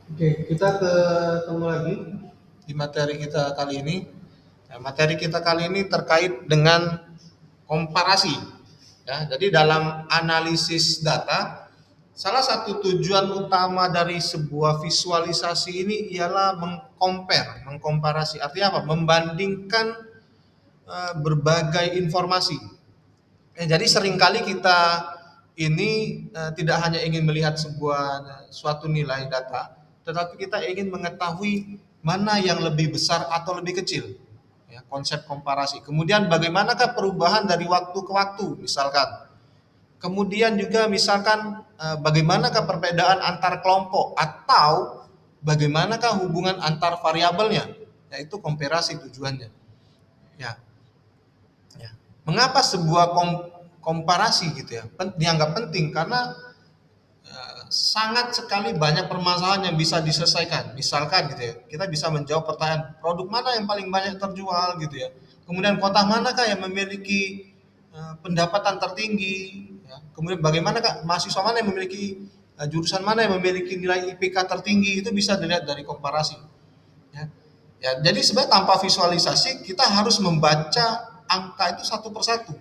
Oke, kita ketemu lagi di materi kita kali ini. Nah, materi kita kali ini terkait dengan komparasi. Ya, jadi dalam analisis data, salah satu tujuan utama dari sebuah visualisasi ini ialah mengkomparasi. Artinya apa? Membandingkan berbagai informasi. Jadi seringkali kita ini tidak hanya ingin melihat suatu nilai data, tetapi kita ingin mengetahui mana yang lebih besar atau lebih kecil. Ya, konsep komparasi. Kemudian bagaimanakah perubahan dari waktu ke waktu, misalkan. Kemudian juga misalkan bagaimanakah perbedaan antar kelompok atau bagaimanakah hubungan antar variabelnya, yaitu komparasi tujuannya. Ya, ya. Mengapa sebuah komparasi gitu ya dianggap penting? Karena sangat sekali banyak permasalahan yang bisa diselesaikan. Misalkan gitu ya, kita bisa menjawab pertanyaan produk mana yang paling banyak terjual gitu ya. Kemudian kota manakah yang memiliki pendapatan tertinggi? Ya. Kemudian bagaimanakah mahasiswa mana yang memiliki jurusan mana yang memiliki nilai IPK tertinggi, itu bisa dilihat dari komparasi. Ya. Ya, jadi sebenarnya tanpa visualisasi kita harus membaca angka itu satu persatu.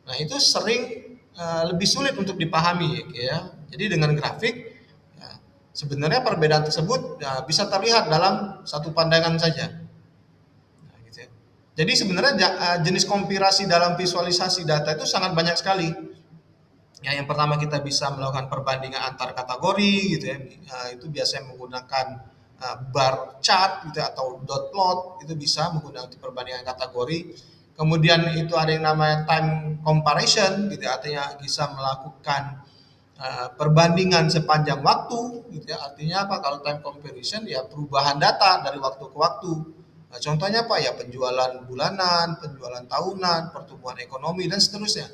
Nah, itu sering lebih sulit untuk dipahami ya. Jadi dengan grafik ya, sebenarnya perbedaan tersebut ya, bisa terlihat dalam satu pandangan saja. Nah, gitu ya. Jadi sebenarnya jenis kompilasi dalam visualisasi data itu sangat banyak sekali. Ya, yang pertama kita bisa melakukan perbandingan antar kategori gitu ya. Itu biasanya menggunakan bar chart gitu ya, atau dot plot, itu bisa menggunakan perbandingan kategori. Kemudian itu ada yang namanya time comparison gitu ya, artinya bisa melakukan perbandingan sepanjang waktu gitu ya. Artinya apa? Kalau time comparison ya perubahan data dari waktu ke waktu. Nah, contohnya apa ya? Penjualan bulanan, penjualan tahunan, pertumbuhan ekonomi dan seterusnya.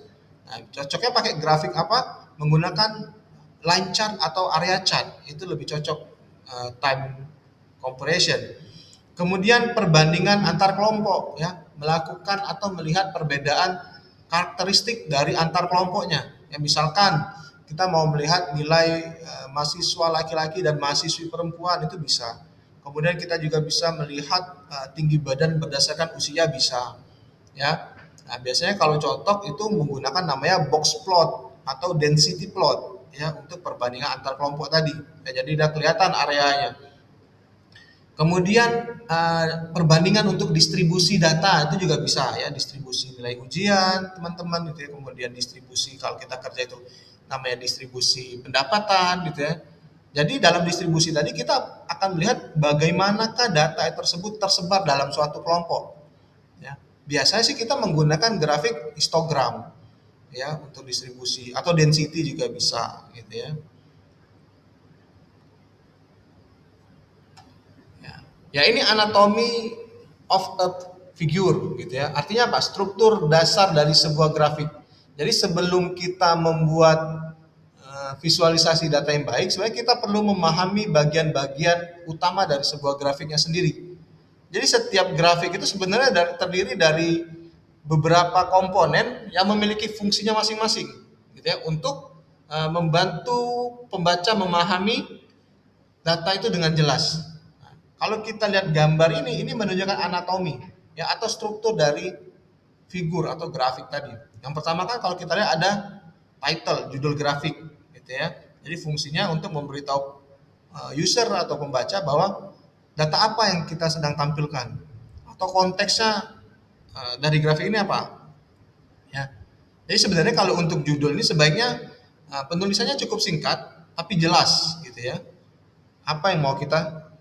Nah, cocoknya pakai grafik apa? Menggunakan line chart atau area chart. Itu lebih cocok time comparison. Kemudian perbandingan antar kelompok ya, melakukan atau melihat perbedaan karakteristik dari antar kelompoknya. Ya, misalkan kita mau melihat nilai mahasiswa laki-laki dan mahasiswi perempuan, itu bisa. Kemudian kita juga bisa melihat tinggi badan berdasarkan usia, bisa. Ya. Nah, biasanya kalau contoh itu menggunakan namanya box plot atau density plot ya, untuk perbandingan antar kelompok tadi. Ya, jadi udah kelihatan areanya. Kemudian perbandingan untuk distribusi data itu juga bisa ya, distribusi nilai ujian teman-teman gitu ya, kemudian distribusi kalau kita kerja itu namanya distribusi pendapatan gitu ya. Jadi dalam distribusi tadi kita akan melihat bagaimanakah data tersebut tersebar dalam suatu kelompok. Ya. Biasanya sih kita menggunakan grafik histogram ya untuk distribusi, atau density juga bisa gitu ya. Ya, ya ini anatomy of a figure gitu ya. Artinya apa? Struktur dasar dari sebuah grafik. Jadi sebelum kita membuat visualisasi data yang baik, sebenarnya kita perlu memahami bagian-bagian utama dari sebuah grafiknya sendiri. Jadi setiap grafik itu sebenarnya terdiri dari beberapa komponen yang memiliki fungsinya masing-masing, gitu ya, untuk membantu pembaca memahami data itu dengan jelas. Nah, kalau kita lihat gambar ini menunjukkan anatomi ya, atau struktur dari figur atau grafik tadi. Yang pertama kan kalau kita lihat ada title, judul grafik gitu ya. Jadi fungsinya untuk memberitahu user atau pembaca bahwa data apa yang kita sedang tampilkan atau konteksnya dari grafik ini apa. Ya. Jadi sebenarnya kalau untuk judul ini sebaiknya penulisannya cukup singkat tapi jelas gitu ya. Apa yang mau kita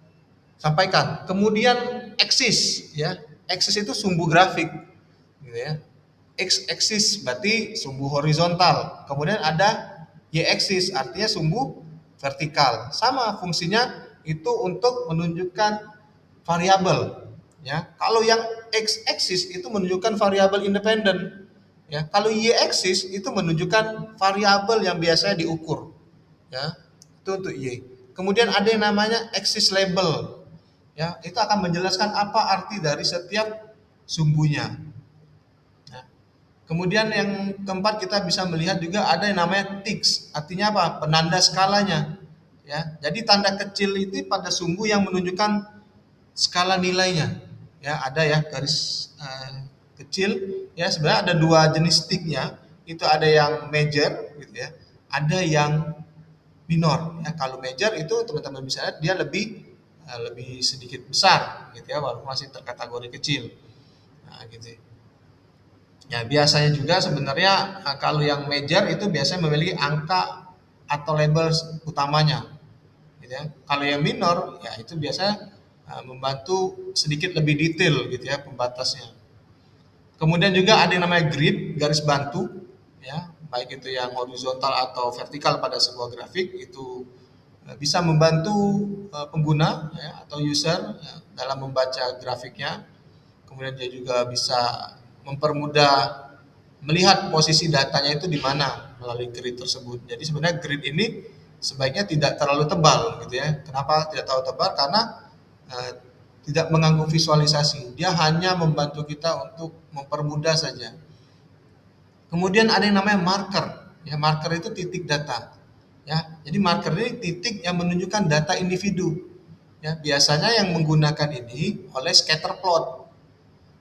sampaikan. Kemudian eksis ya. Eksis itu sumbu grafik gitu ya. X aksis berarti sumbu horizontal. Kemudian ada Y aksis artinya sumbu vertikal. Sama fungsinya itu untuk menunjukkan variabel ya. Kalau yang X aksis itu menunjukkan variabel independen ya. Kalau Y aksis itu menunjukkan variabel yang biasanya diukur ya. Itu untuk Y. Kemudian ada yang namanya axis label ya. Itu akan menjelaskan apa arti dari setiap sumbunya. Kemudian yang keempat kita bisa melihat juga ada yang namanya tics, artinya apa? Penanda skalanya. ya. Jadi tanda kecil itu pada sumbu yang menunjukkan skala nilainya. Ya, ada ya garis kecil. Ya, sebenarnya ada dua jenis sticknya. Itu ada yang major, gitu ya. Ada yang minor. Ya, kalau major itu teman-teman bisa lihat dia lebih sedikit besar, gitu ya, walaupun masih terkategori kecil. Nah, gitu. Ya, biasanya juga sebenarnya kalau yang major itu biasanya memiliki angka atau label utamanya, gitu ya. Kalau yang minor, ya itu biasanya membantu sedikit lebih detail, gitu ya, pembatasnya. Kemudian juga ada yang namanya grid, garis bantu, ya, baik itu yang horizontal atau vertikal pada sebuah grafik itu bisa membantu pengguna, ya, atau user, ya, dalam membaca grafiknya. Kemudian dia juga bisa mempermudah melihat posisi datanya itu di mana melalui grid tersebut. Jadi sebenarnya grid ini sebaiknya tidak terlalu tebal, gitu ya. Kenapa tidak terlalu tebal? Karena eh, tidak mengganggu visualisasi. Dia hanya membantu kita untuk mempermudah saja. Kemudian ada yang namanya marker. Ya, marker itu titik data. Ya, jadi marker ini titik yang menunjukkan data individu. Ya, biasanya yang menggunakan ini oleh scatter plot,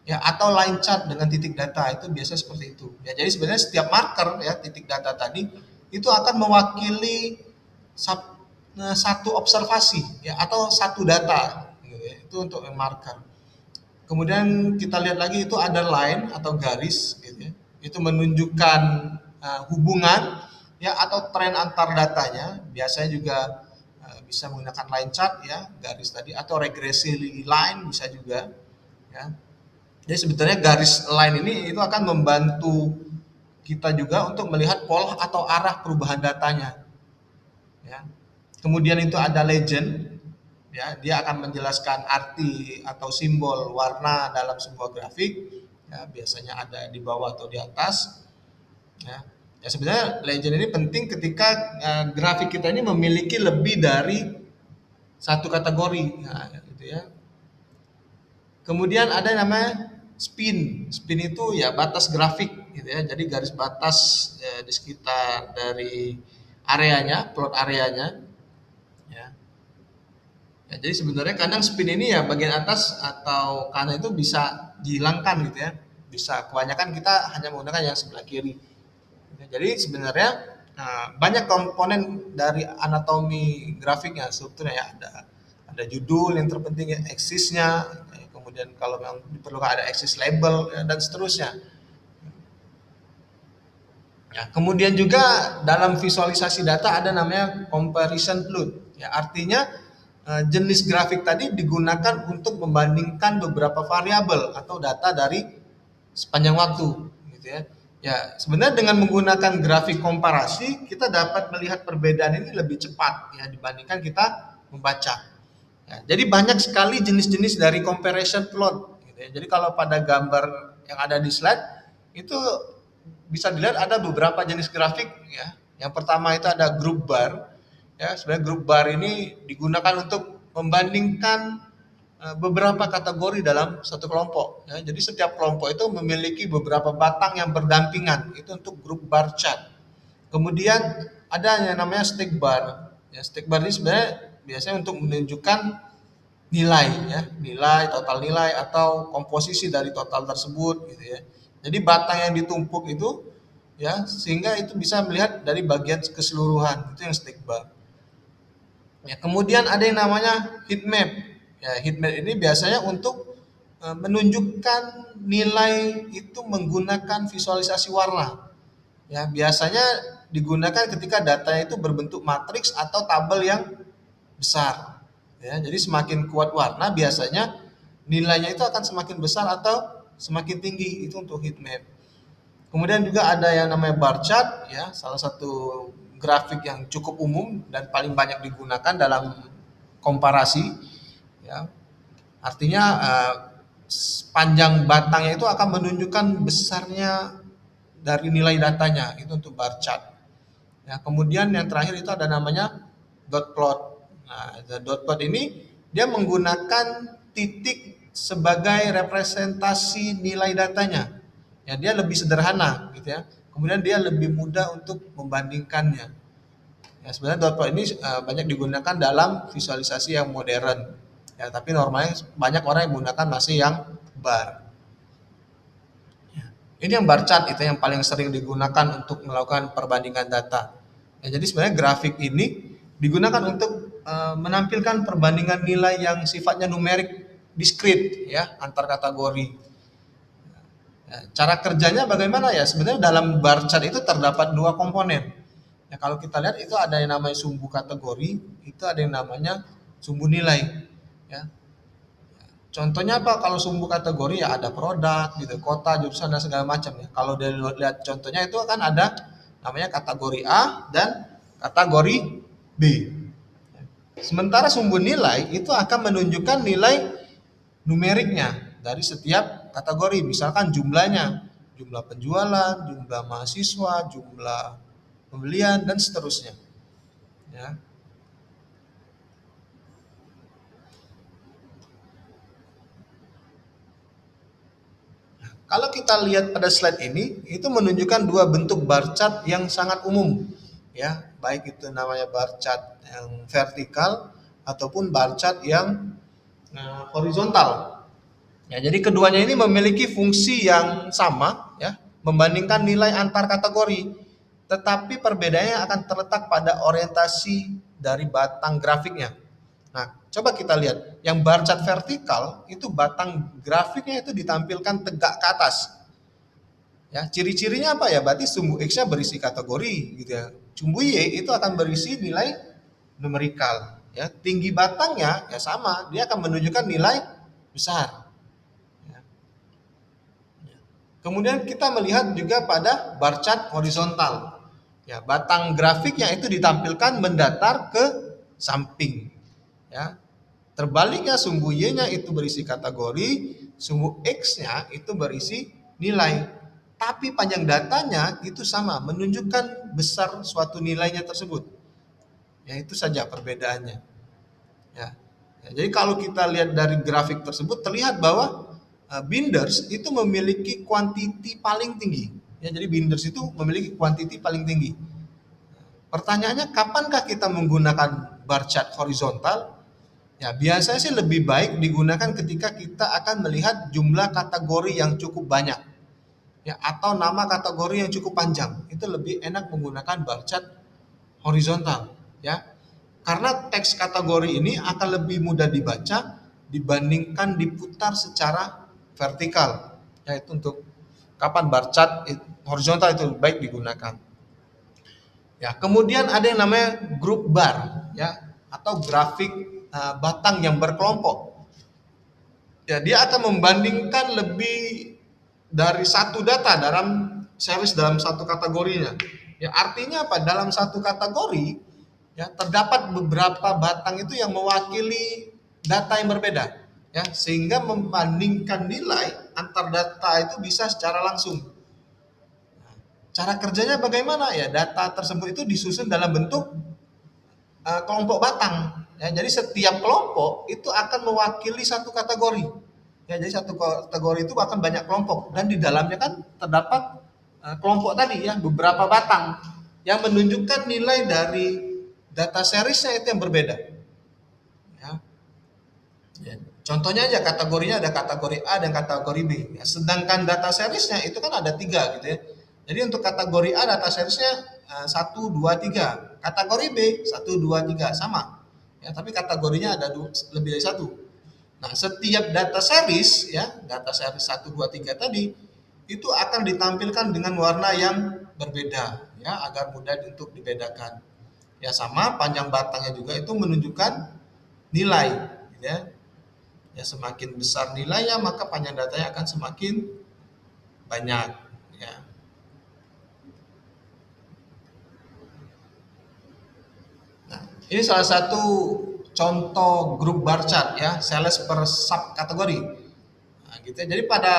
ya, atau line chart dengan titik data, itu biasa seperti itu. Ya, jadi sebenarnya setiap marker, ya, titik data tadi itu akan mewakili satu observasi, ya, atau satu data, gitu ya. Itu untuk yang marker. Kemudian kita lihat lagi itu ada line atau garis, gitu ya. Itu menunjukkan hubungan, ya, atau tren antar datanya. Biasanya juga bisa menggunakan line chart, ya, garis tadi, atau regresi line bisa juga, ya. Jadi sebetulnya garis line ini itu akan membantu kita juga untuk melihat pola atau arah perubahan datanya. Ya. Kemudian itu ada legend, ya, dia akan menjelaskan arti atau simbol warna dalam sebuah grafik. Ya, biasanya ada di bawah atau di atas. Ya, ya sebenarnya legend ini penting ketika grafik kita ini memiliki lebih dari satu kategori. Nah, gitu ya. Kemudian ada yang namanya spin. Spin itu ya batas grafik, gitu ya. Jadi garis batas di sekitar dari areanya, plot areanya, ya. Ya, jadi sebenarnya kadang spin ini ya bagian atas atau kanan itu bisa dihilangkan, gitu ya. Bisa, kebanyakan kita hanya menggunakan yang sebelah kiri. Ya, jadi sebenarnya banyak komponen dari anatomi grafiknya, strukturnya, ya, ada judul yang terpenting, ya, eksisnya, kemudian kalau memang diperlukan ada eksis label, ya, dan seterusnya. Ya, kemudian juga dalam visualisasi data ada namanya comparison plot. Ya, artinya jenis grafik tadi digunakan untuk membandingkan beberapa variabel atau data dari sepanjang waktu, gitu ya. Ya, sebenarnya dengan menggunakan grafik komparasi kita dapat melihat perbedaan ini lebih cepat, ya, dibandingkan kita membaca. Ya, jadi banyak sekali jenis-jenis dari comparison plot, gitu ya. Jadi kalau pada gambar yang ada di slide itu bisa dilihat ada beberapa jenis grafik, ya. Yang pertama itu ada group bar. Ya, sebenarnya group bar ini digunakan untuk membandingkan beberapa kategori dalam satu kelompok, ya. Jadi setiap kelompok itu memiliki beberapa batang yang berdampingan, itu untuk group bar chart. Kemudian ada yang namanya stack bar. Ya, stack bar ini sebenarnya biasanya untuk menunjukkan nilai, ya, nilai, total nilai atau komposisi dari total tersebut, gitu ya. Jadi batang yang ditumpuk itu, ya, sehingga itu bisa melihat dari bagian keseluruhan, itu yang stack bar. Ya, kemudian ada yang namanya heat map. Ya, heat map ini biasanya untuk menunjukkan nilai itu menggunakan visualisasi warna. Ya, biasanya digunakan ketika data itu berbentuk matriks atau tabel yang besar. Ya, jadi semakin kuat warna biasanya nilainya itu akan semakin besar atau semakin tinggi, itu untuk heat map. Kemudian juga ada yang namanya bar chart, ya, salah satu grafik yang cukup umum dan paling banyak digunakan dalam komparasi, ya. Artinya panjang batangnya itu akan menunjukkan besarnya dari nilai datanya, itu untuk bar chart. Ya, kemudian yang terakhir itu ada namanya dot plot. Nah, dot plot ini dia menggunakan titik sebagai representasi nilai datanya. Ya, dia lebih sederhana, gitu ya. Kemudian dia lebih mudah untuk membandingkannya. Ya, sebenarnya dot plot ini banyak digunakan dalam visualisasi yang modern. Ya, tapi normalnya banyak orang yang menggunakan masih yang bar. Ya. Ini yang bar chart itu yang paling sering digunakan untuk melakukan perbandingan data. Ya, jadi sebenarnya grafik ini digunakan untuk menampilkan perbandingan nilai yang sifatnya numerik diskrit ya antar kategori. Ya, cara kerjanya bagaimana ya? Sebenarnya dalam bar chart itu terdapat dua komponen. Ya, kalau kita lihat itu ada yang namanya sumbu kategori, itu ada yang namanya sumbu nilai. Ya. Contohnya apa? Kalau sumbu kategori ya ada produk, gitu, kota, jurusan dan segala macam ya. Kalau dari lihat contohnya itu akan ada namanya kategori A dan kategori B. Sementara sumbu nilai itu akan menunjukkan nilai numeriknya dari setiap kategori, misalkan jumlahnya, jumlah penjualan, jumlah mahasiswa, jumlah pembelian dan seterusnya. Ya. Kalau kita lihat pada slide ini, itu menunjukkan dua bentuk bar chart yang sangat umum, ya, baik itu namanya bar chart yang vertikal ataupun bar chart yang horizontal. Ya, jadi keduanya ini memiliki fungsi yang sama, ya, membandingkan nilai antar kategori, tetapi perbedaannya akan terletak pada orientasi dari batang grafiknya. Nah, coba kita lihat, yang bar chart vertikal itu batang grafiknya itu ditampilkan tegak ke atas. Ya, ciri-cirinya apa ya? Berarti sumbu X-nya berisi kategori gitu ya. Sumbu Y itu akan berisi nilai numerikal, ya. Tinggi batangnya ya sama, dia akan menunjukkan nilai besar. Ya. Kemudian kita melihat juga pada bar chart horizontal. Ya, batang grafiknya itu ditampilkan mendatar ke samping. Ya. Terbaliknya sumbu Y-nya itu berisi kategori, sumbu X-nya itu berisi nilai. Tapi panjang datanya itu sama, menunjukkan besar suatu nilainya tersebut. Ya, itu saja perbedaannya. Ya. Ya, jadi kalau kita lihat dari grafik tersebut terlihat bahwa binders itu memiliki kuantiti paling tinggi. Ya, jadi binders itu memiliki kuantiti paling tinggi. Pertanyaannya, kapankah kita menggunakan bar chart horizontal? Ya, biasanya sih lebih baik digunakan ketika kita akan melihat jumlah kategori yang cukup banyak. Ya, atau nama kategori yang cukup panjang. Itu lebih enak menggunakan bar chart horizontal, ya. Karena teks kategori ini akan lebih mudah dibaca dibandingkan diputar secara vertikal. Yaitu untuk kapan bar chart horizontal itu lebih baik digunakan. Ya, kemudian ada yang namanya group bar, ya, atau grafik batang yang berkelompok. Ya, dia akan membandingkan lebih dari satu data dalam series dalam satu kategorinya. Ya, artinya apa? Dalam satu kategori ya terdapat beberapa batang itu yang mewakili data yang berbeda. Ya, sehingga membandingkan nilai antar data itu bisa secara langsung. Cara kerjanya bagaimana ya? Data tersebut itu disusun dalam bentuk kelompok batang. Ya, jadi setiap kelompok itu akan mewakili satu kategori. Ya, jadi satu kategori itu akan banyak kelompok dan di dalamnya kan terdapat kelompok tadi ya, beberapa batang yang menunjukkan nilai dari data seriesnya itu yang berbeda. Ya. Ya. Contohnya aja kategorinya ada kategori A dan kategori B. Ya, sedangkan data seriesnya itu kan ada 3 gitu ya. Jadi untuk kategori A data seriesnya 1, 2, 3. Kategori B 1, 2, 3 sama. Ya, tapi kategorinya ada lebih dari 1. Nah, setiap data series ya, data series 1, 2, 3 tadi itu akan ditampilkan dengan warna yang berbeda ya, agar mudah untuk dibedakan. Ya, sama panjang batangnya juga itu menunjukkan nilai ya. Ya, semakin besar nilainya maka panjang datanya akan semakin banyak ya. Nah, ini salah satu contoh grup bar chart ya, sales per sub kategori. Nah, gitu ya. Jadi pada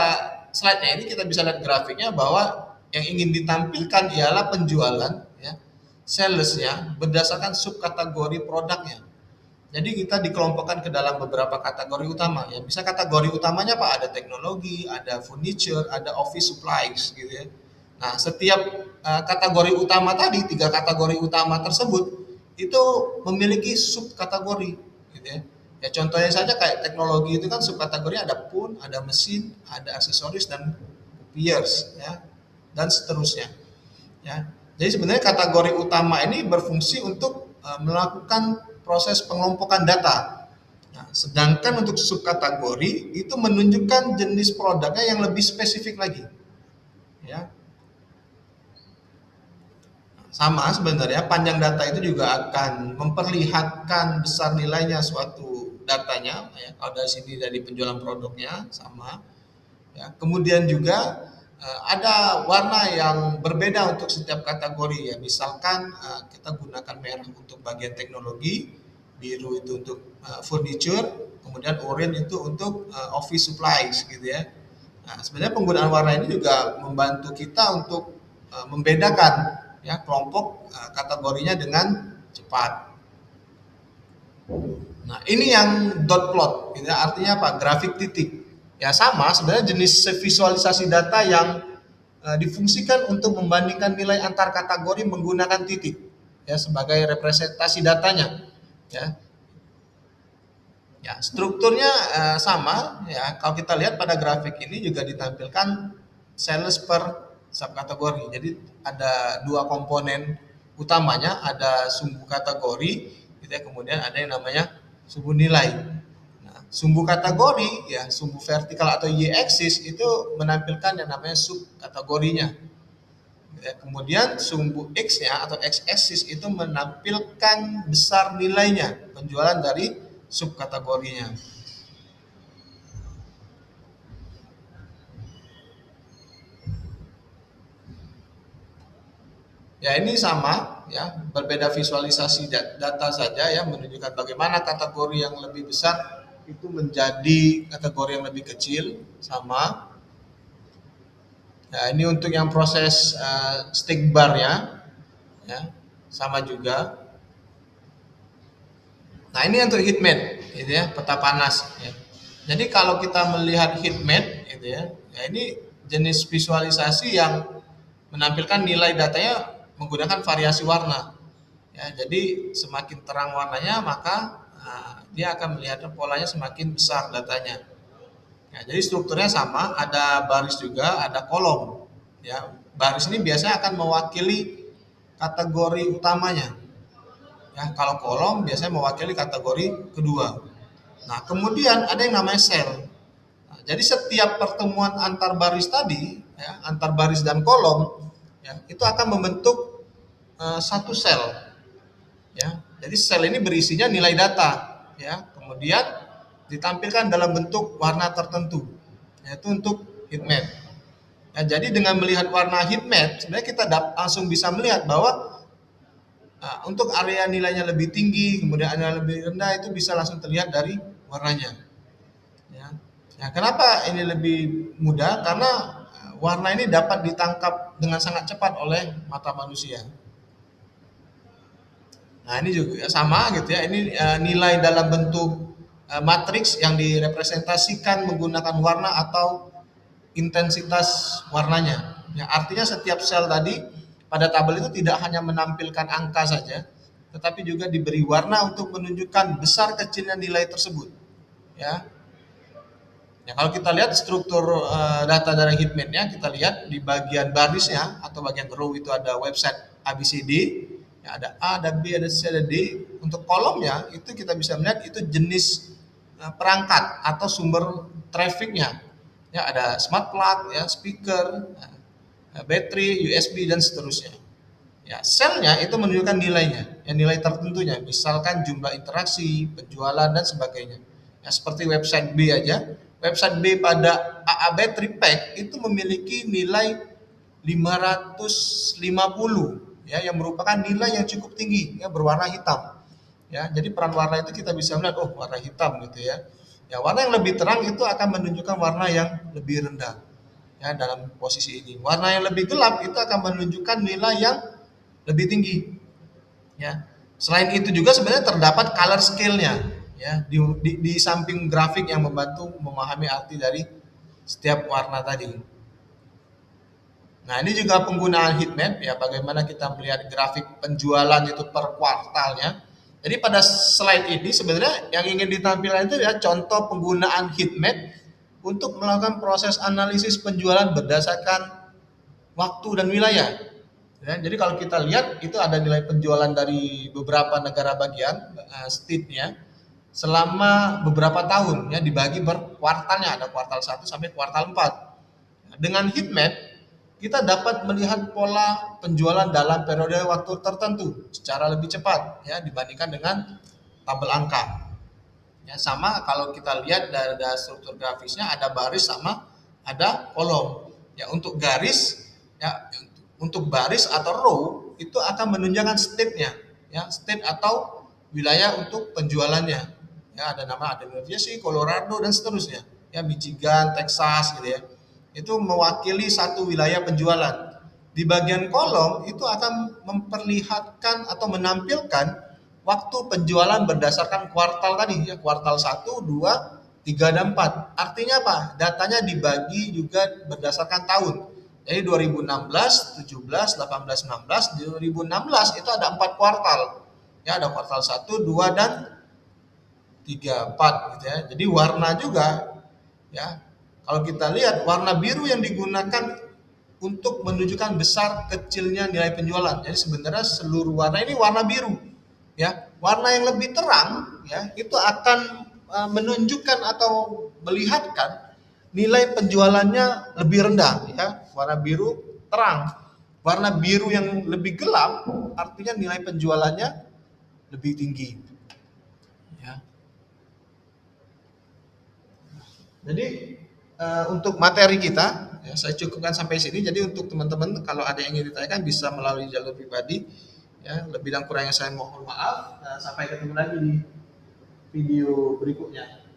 slide-nya ini kita bisa lihat grafiknya bahwa yang ingin ditampilkan ialah penjualan ya, salesnya berdasarkan sub kategori produknya. Jadi kita dikelompokkan ke dalam beberapa kategori utama ya. Bisa kategori utamanya apa? Ada teknologi, ada furniture, ada office supplies gitu ya. Nah, setiap kategori utama tadi, 3 kategori utama tersebut itu memiliki subkategori gitu ya. Ya contohnya saja kayak teknologi itu kan subkategori ada phone, ada mesin, ada aksesoris dan copiers ya dan seterusnya ya. Jadi sebenarnya kategori utama ini berfungsi untuk melakukan proses pengelompokan data. Nah, sedangkan untuk subkategori itu menunjukkan jenis produknya yang lebih spesifik lagi ya. Sama sebenarnya panjang data itu juga akan memperlihatkan besar nilainya suatu datanya ya. Kalau dari sini dari penjualan produknya sama ya. Kemudian juga ada warna yang berbeda untuk setiap kategori ya. Misalkan kita gunakan merah untuk bagian teknologi, biru itu untuk furniture, kemudian orange itu untuk office supplies gitu ya. Nah, sebenarnya penggunaan warna ini juga membantu kita untuk membedakan ya kelompok kategorinya dengan cepat. Nah, ini yang dot plot, gitu ya. Artinya apa? Grafik titik. Ya sama, sebenarnya jenis visualisasi data yang difungsikan untuk membandingkan nilai antar kategori menggunakan titik ya sebagai representasi datanya. Ya, ya strukturnya sama ya. Kalau kita lihat pada grafik ini juga ditampilkan sales per subkategori. Jadi ada dua komponen utamanya, ada sumbu kategori, gitu ya, kemudian ada yang namanya sumbu nilai. Nah, sumbu kategori ya, sumbu vertikal atau y-axis itu menampilkan yang namanya subkategorinya. Ya, kemudian sumbu x-nya atau x-axis itu menampilkan besar nilainya penjualan dari subkategorinya. Ya ini sama ya, berbeda visualisasi data saja ya, menunjukkan bagaimana kategori yang lebih besar itu menjadi kategori yang lebih kecil sama. Ya ini untuk yang proses stick bar ya sama juga. Nah ini untuk heat map gitu ya, peta panas ya. Jadi kalau kita melihat heat map gitu ya, ya ini jenis visualisasi yang menampilkan nilai datanya menggunakan variasi warna. Ya, jadi semakin terang warnanya maka dia akan melihat polanya semakin besar datanya. Ya, jadi strukturnya sama, ada baris juga, ada kolom. Ya, baris ini biasanya akan mewakili kategori utamanya. Ya, kalau kolom biasanya mewakili kategori kedua. Nah, kemudian ada yang namanya sel. Nah, jadi setiap pertemuan antar baris tadi, ya, antar baris dan kolom, ya, itu akan membentuk satu sel. Ya, jadi sel ini berisinya nilai data, ya, kemudian ditampilkan dalam bentuk warna tertentu, yaitu untuk heat map. Ya, jadi dengan melihat warna heat map, sebenarnya kita langsung bisa melihat bahwa untuk area nilainya lebih tinggi, kemudian area lebih rendah itu bisa langsung terlihat dari warnanya. Ya, ya kenapa ini lebih mudah? Karena warna ini dapat ditangkap dengan sangat cepat oleh mata manusia. Nah ini juga sama gitu ya, ini nilai dalam bentuk matriks yang direpresentasikan menggunakan warna atau intensitas warnanya. Ya, artinya setiap sel tadi pada tabel itu tidak hanya menampilkan angka saja, tetapi juga diberi warna untuk menunjukkan besar kecilnya nilai tersebut. Ya, ya kalau kita lihat struktur data dari heatmap-nya, kita lihat di bagian barisnya atau bagian row itu ada website ABCD. Ya, ada A, ada B, ada C, ada D. Untuk kolomnya itu kita bisa melihat itu jenis perangkat atau sumber trafficnya. Ya, ada smart plug, ya, speaker, baterai, USB dan seterusnya. Ya, selnya itu menunjukkan nilainya, ya, nilai tertentunya, misalkan jumlah interaksi, penjualan dan sebagainya. Ya, seperti website B aja, website B pada AA Battery Pack itu memiliki nilai 550 ya, yang merupakan nilai yang cukup tinggi ya, berwarna hitam. Ya, jadi peran warna itu kita bisa melihat oh warna hitam gitu ya. Ya, warna yang lebih terang itu akan menunjukkan warna yang lebih rendah. Ya, dalam posisi ini. Warna yang lebih gelap itu akan menunjukkan nilai yang lebih tinggi. Ya. Selain itu juga sebenarnya terdapat color scale-nya ya di samping grafik yang membantu memahami arti dari setiap warna tadi. Nah, ini juga penggunaan heat map ya, bagaimana kita melihat grafik penjualan itu per kuartalnya. Jadi pada slide ini sebenarnya yang ingin ditampilkan itu ya contoh penggunaan heat map untuk melakukan proses analisis penjualan berdasarkan waktu dan wilayah. Ya, jadi kalau kita lihat itu ada nilai penjualan dari beberapa negara bagian state-nya selama beberapa tahun ya, dibagi per kuartalnya, ada kuartal 1 sampai kuartal 4. Dengan heat map kita dapat melihat pola penjualan dalam periode waktu tertentu secara lebih cepat ya dibandingkan dengan tabel angka. Ya, sama kalau kita lihat dari struktur grafisnya ada baris sama ada kolom. Ya, untuk garis ya, untuk baris atau row itu akan menunjukkan state-nya, ya, state atau wilayah untuk penjualannya. Ya, ada New Jersey, Colorado dan seterusnya. Ya, Michigan, Texas gitu ya. Itu mewakili satu wilayah penjualan. Di bagian kolom itu akan memperlihatkan atau menampilkan waktu penjualan berdasarkan kuartal tadi ya, kuartal 1, 2, 3 dan 4. Artinya apa? Datanya dibagi juga berdasarkan tahun. Jadi 2016, 17, 18, 19, di 2016 itu ada 4 kuartal. Ya, ada kuartal 1, 2 dan 3, 4 gitu ya. Jadi warna juga ya. Kalau kita lihat warna biru yang digunakan untuk menunjukkan besar kecilnya nilai penjualan. Jadi sebenarnya seluruh warna ini warna biru. Ya, warna yang lebih terang ya itu akan menunjukkan atau melihatkan nilai penjualannya lebih rendah ya. Warna biru terang. Warna biru yang lebih gelap artinya nilai penjualannya lebih tinggi. Ya. Jadi untuk materi kita ya, saya cukupkan sampai sini. Jadi untuk teman-teman kalau ada yang ingin ditanyakan bisa melalui jalur pribadi. Ya, lebih dan kurangnya saya mohon maaf. Sampai ketemu lagi di video berikutnya.